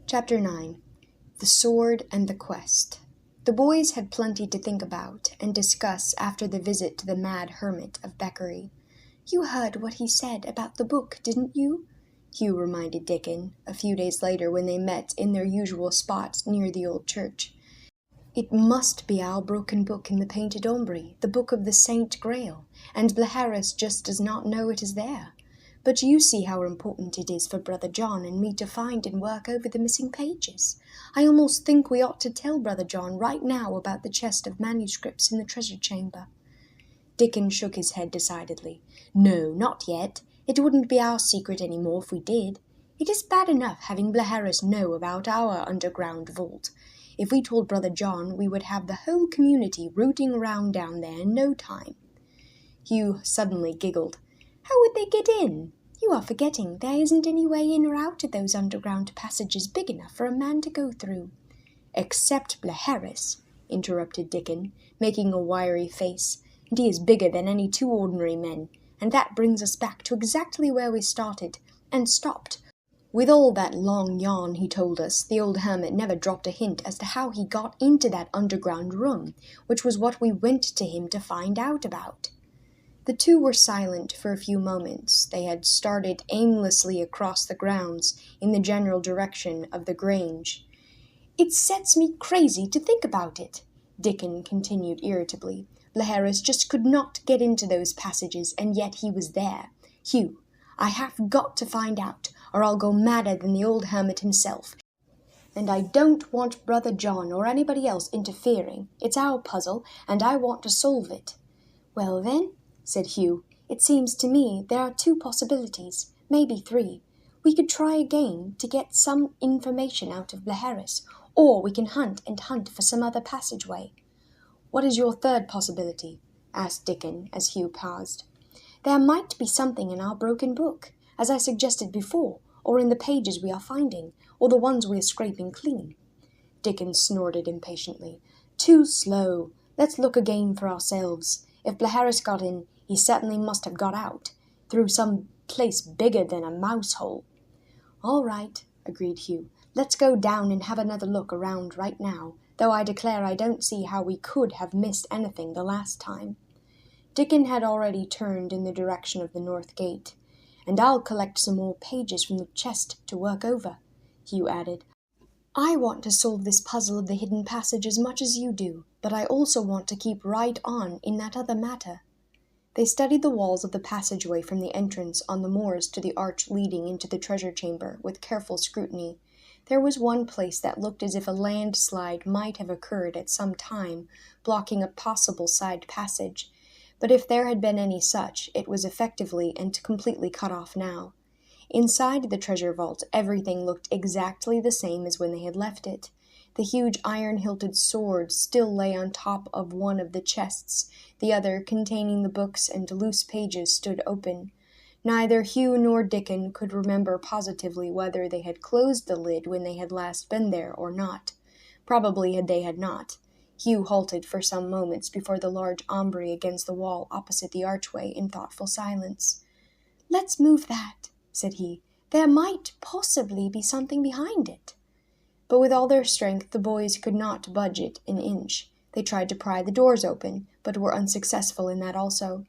Chapter 9. The Sword and the Quest. The boys had plenty to think about and discuss after the visit to the mad hermit of Beckery. "You heard what he said about the book, didn't you?" Hugh reminded Dickon, a few days later when they met in their usual spot near the old church. "It must be our broken book in the painted ombre, the book of the Saint Grail, and Blaharis just does not know it is there. But you see how important it is for Brother John and me to find and work over the missing pages. I almost think we ought to tell Brother John right now about the chest of manuscripts in the treasure chamber." Dickon shook his head decidedly. "No, not yet. It wouldn't be our secret any more if we did. It is bad enough having Blaharis know about our underground vault. If we told Brother John, we would have the whole community rooting around down there in no time." Hugh suddenly giggled. "How would they get in? You are forgetting there isn't any way in or out of those underground passages big enough for a man to go through." "Except Blaharis," interrupted Dickon, making a wiry face, "and he is bigger than any two ordinary men, and that brings us back to exactly where we started, and stopped. With all that long yarn he told us, the old hermit never dropped a hint as to how he got into that underground room, which was what we went to him to find out about." The two were silent for a few moments. They had started aimlessly across the grounds in the general direction of the Grange. "It sets me crazy to think about it," Dickon continued irritably. "Blaharis just could not get into those passages, and yet he was there. Hugh, I have got to find out, or I'll go madder than the old hermit himself. And I don't want Brother John or anybody else interfering. It's our puzzle, and I want to solve it." "Well then," said Hugh, "it seems to me there are two possibilities, maybe three. We could try again to get some information out of Blaharis, or we can hunt and hunt for some other passageway." "What is your third possibility?" asked Dickon as Hugh paused. "There might be something in our broken book, as I suggested before, or in the pages we are finding, or the ones we are scraping clean." Dickon snorted impatiently. "Too slow. Let's look again for ourselves. If Blaharis got in, he certainly must have got out, through some place bigger than a mouse-hole." "All right," agreed Hugh. "Let's go down and have another look around right now, though I declare I don't see how we could have missed anything the last time." Dickon had already turned in the direction of the north gate. "And I'll collect some more pages from the chest to work over," Hugh added. "I want to solve this puzzle of the hidden passage as much as you do, but I also want to keep right on in that other matter." They studied the walls of the passageway from the entrance on the moors to the arch leading into the treasure chamber with careful scrutiny. There was one place that looked as if a landslide might have occurred at some time, blocking a possible side passage, but if there had been any such, it was effectively and completely cut off now. Inside the treasure vault, everything looked exactly the same as when they had left it. The huge iron-hilted sword still lay on top of one of the chests. The other, containing the books and loose pages, stood open. Neither Hugh nor Dickon could remember positively whether they had closed the lid when they had last been there or not. Probably they had not. Hugh halted for some moments before the large ombre against the wall opposite the archway in thoughtful silence. "Let's move that," said he. "There might possibly be something behind it." But with all their strength the boys could not budge it an inch. They tried to pry the doors open, but were unsuccessful in that also.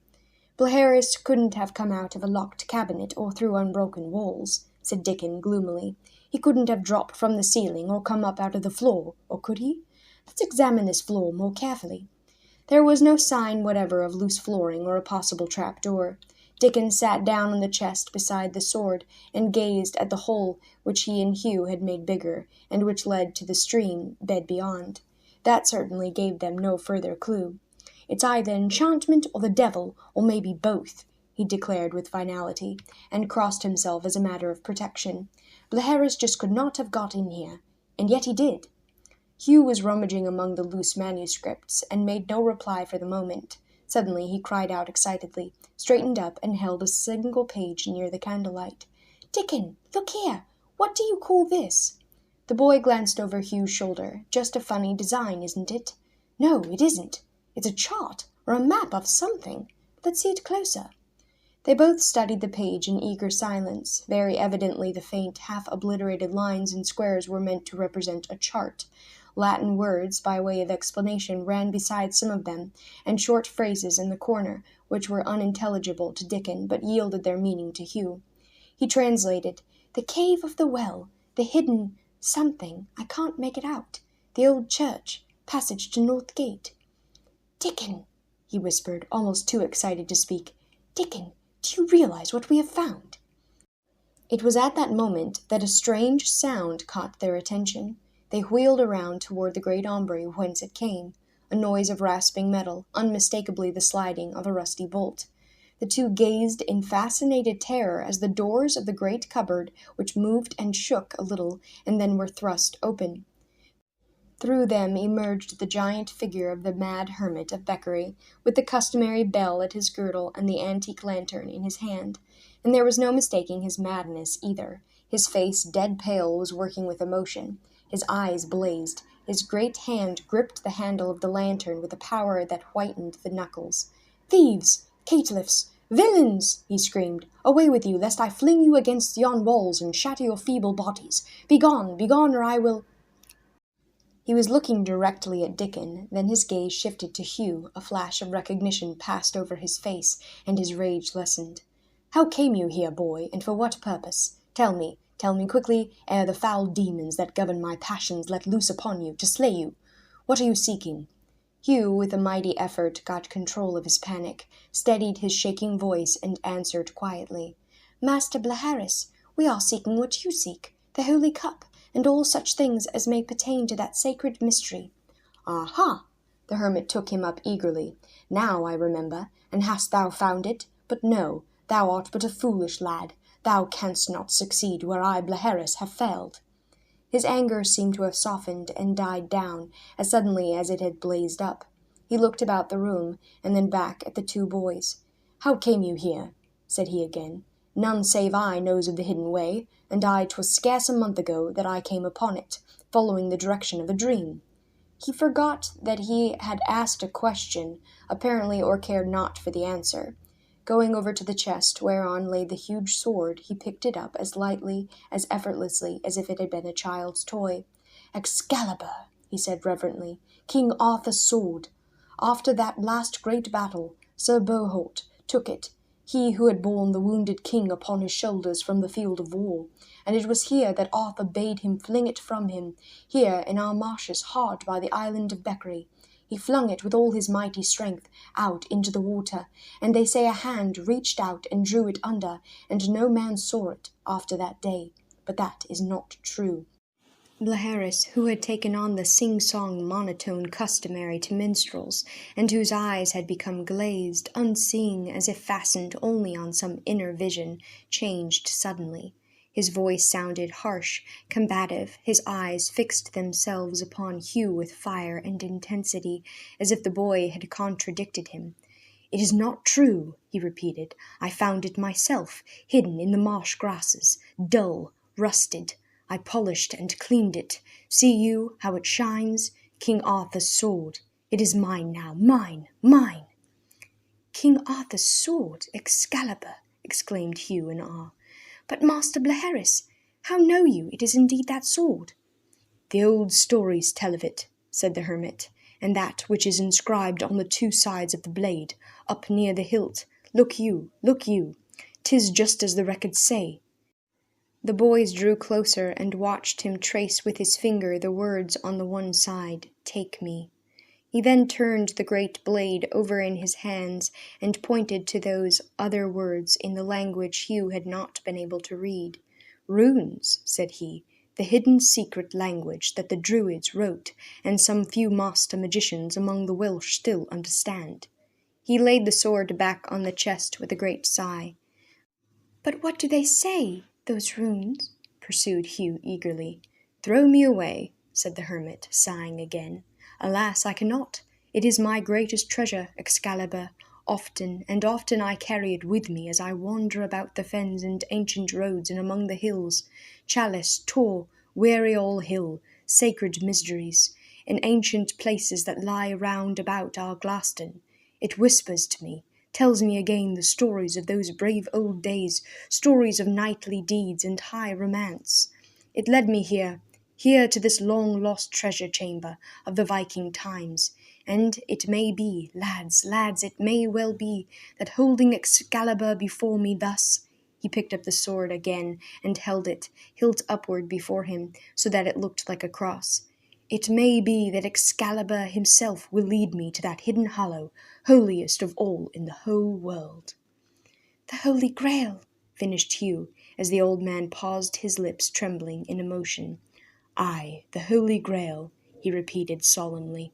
"Blaharis couldn't have come out of a locked cabinet or through unbroken walls," said Dickon gloomily. "He couldn't have dropped from the ceiling or come up out of the floor, or could he? Let's examine this floor more carefully." There was no sign whatever of loose flooring or a possible trap-door. Dickon sat down on the chest beside the sword and gazed at the hole which he and Hugh had made bigger, and which led to the stream bed beyond. That certainly gave them no further clue. "It's either enchantment or the devil, or maybe both," he declared with finality, and crossed himself as a matter of protection. "Blaharis just could not have got in here, and yet he did." Hugh was rummaging among the loose manuscripts, and made no reply for the moment. Suddenly he cried out excitedly, straightened up, and held a single page near the candlelight. "Dickon, look here! What do you call this?" The boy glanced over Hugh's shoulder. "Just a funny design, isn't it?" "No, it isn't. It's a chart, or a map of something. Let's see it closer." They both studied the page in eager silence. Very evidently the faint, half-obliterated lines and squares were meant to represent a chart. Latin words, by way of explanation, ran beside some of them, and short phrases in the corner, which were unintelligible to Dickon, but yielded their meaning to Hugh. He translated, "The cave of the well, the hidden something, I can't make it out. The old church, passage to North Gate." "Dickon," he whispered, almost too excited to speak. "Dickon, do you realize what we have found?" It was at that moment that a strange sound caught their attention. They wheeled around toward the great aumbrey whence it came, a noise of rasping metal, unmistakably the sliding of a rusty bolt. The two gazed in fascinated terror as the doors of the great cupboard, which moved and shook a little, and then were thrust open. Through them emerged the giant figure of the mad hermit of Beckery, with the customary bell at his girdle and the antique lantern in his hand. And there was no mistaking his madness either. His face, dead pale, was working with emotion. His eyes blazed. His great hand gripped the handle of the lantern with a power that whitened the knuckles. "Thieves! Caitiffs! Villains!" he screamed. "Away with you, lest I fling you against yon walls and shatter your feeble bodies. Begone, begone, or I will—" He was looking directly at Dickon, then his gaze shifted to Hugh. A flash of recognition passed over his face, and his rage lessened. "How came you here, boy, and for what purpose? Tell me quickly, ere the foul demons that govern my passions let loose upon you, to slay you. What are you seeking?" Hugh, with a mighty effort, got control of his panic, steadied his shaking voice, and answered quietly. "Master Blaharis, we are seeking what you seek, the holy cup, and all such things as may pertain to that sacred mystery." "Aha!" The hermit took him up eagerly. "Now I remember. And hast thou found it? But no, thou art but a foolish lad. Thou canst not succeed where I, Blaharis, have failed." His anger seemed to have softened and died down as suddenly as it had blazed up. He looked about the room, and then back at the two boys. "How came you here?" said he again. "None save I knows of the hidden way, and 'twas scarce a month ago that I came upon it, following the direction of a dream." He forgot that he had asked a question, apparently, or cared not for the answer. Going over to the chest whereon lay the huge sword, he picked it up as lightly, as effortlessly as if it had been a child's toy. "Excalibur," he said reverently, "King Arthur's sword. After that last great battle, Sir Bohort took it, he who had borne the wounded king upon his shoulders from the field of war, and it was here that Arthur bade him fling it from him, here in our marshes hard by the island of Beckery. He flung it with all his mighty strength out into the water, and they say a hand reached out and drew it under, and no man saw it after that day. But that is not true." Blaharis, who had taken on the sing-song monotone customary to minstrels, and whose eyes had become glazed, unseeing, as if fastened only on some inner vision, changed suddenly. His voice sounded harsh, combative, his eyes fixed themselves upon Hugh with fire and intensity, as if the boy had contradicted him. "It is not true," he repeated. "I found it myself, hidden in the marsh grasses, dull, rusted. I polished and cleaned it. See you how it shines? King Arthur's sword. It is mine now, mine, mine." "King Arthur's sword, Excalibur!" exclaimed Hugh in awe. "But, Master Blaharis, how know you it is indeed that sword?" "The old stories tell of it," said the hermit, "and that which is inscribed on the two sides of the blade, up near the hilt. Look you, 'tis just as the records say." The boys drew closer and watched him trace with his finger the words on the one side, "Take me." He then turned the great blade over in his hands and pointed to those other words in the language Hugh had not been able to read. "Runes," said he, "the hidden secret language that the Druids wrote, and some few master magicians among the Welsh still understand." He laid the sword back on the chest with a great sigh. "But what do they say, those runes?" pursued Hugh eagerly. "Throw me away," said the hermit, sighing again. "Alas, I cannot. It is my greatest treasure, Excalibur. Often and often I carry it with me as I wander about the fens and ancient roads and among the hills. Chalice, Tor, Weary All Hill, sacred mysteries, in ancient places that lie round about our Glaston. It whispers to me, tells me again the stories of those brave old days, stories of knightly deeds and high romance. It led me here to this long-lost treasure chamber of the Viking times, and it may be, lads, it may well be, that holding Excalibur before me thus, he picked up the sword again and held it, hilt upward before him, so that it looked like a cross. It may be that Excalibur himself will lead me to that hidden hollow, holiest of all in the whole world. The Holy Grail, finished Hugh, as the old man paused, his lips trembling in emotion. Aye, the Holy Grail, he repeated solemnly.